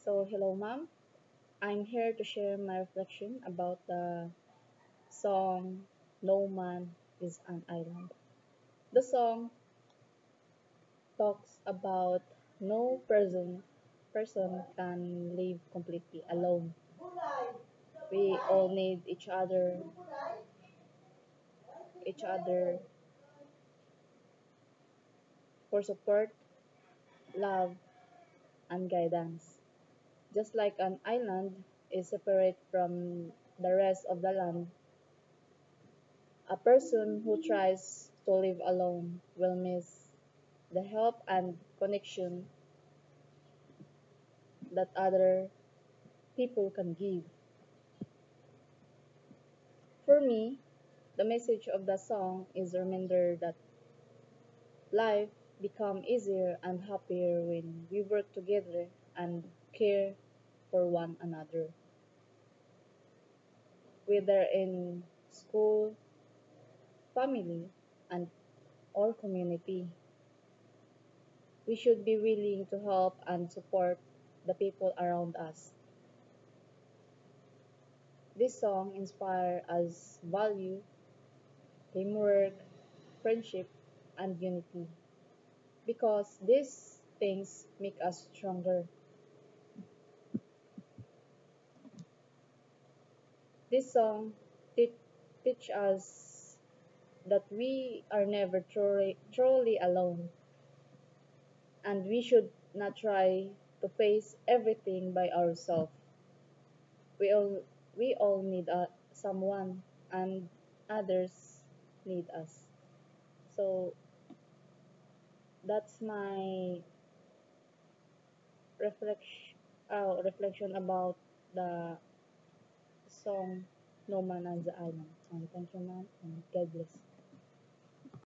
So, hello, ma'am. I'm here to share my reflection about the song No Man is an Island. The song talks about no person can live completely alone. We all need each other for support, love, and guidance. Just like an island is separate from the rest of the land, a person who tries to live alone will miss the help and connection that other people can give. For me, the message of the song is a reminder that life becomes easier and happier when we work together and care for one another, whether in school, family, and or community. We should be willing to help and support the people around us. This song inspires us value teamwork, friendship, and unity because these things make us stronger. This song te- teach us that we are never truly alone, and we should not try to face everything by ourselves. We all we all need someone, and others need us. So that's my reflection about the song No Man on the Island. Thank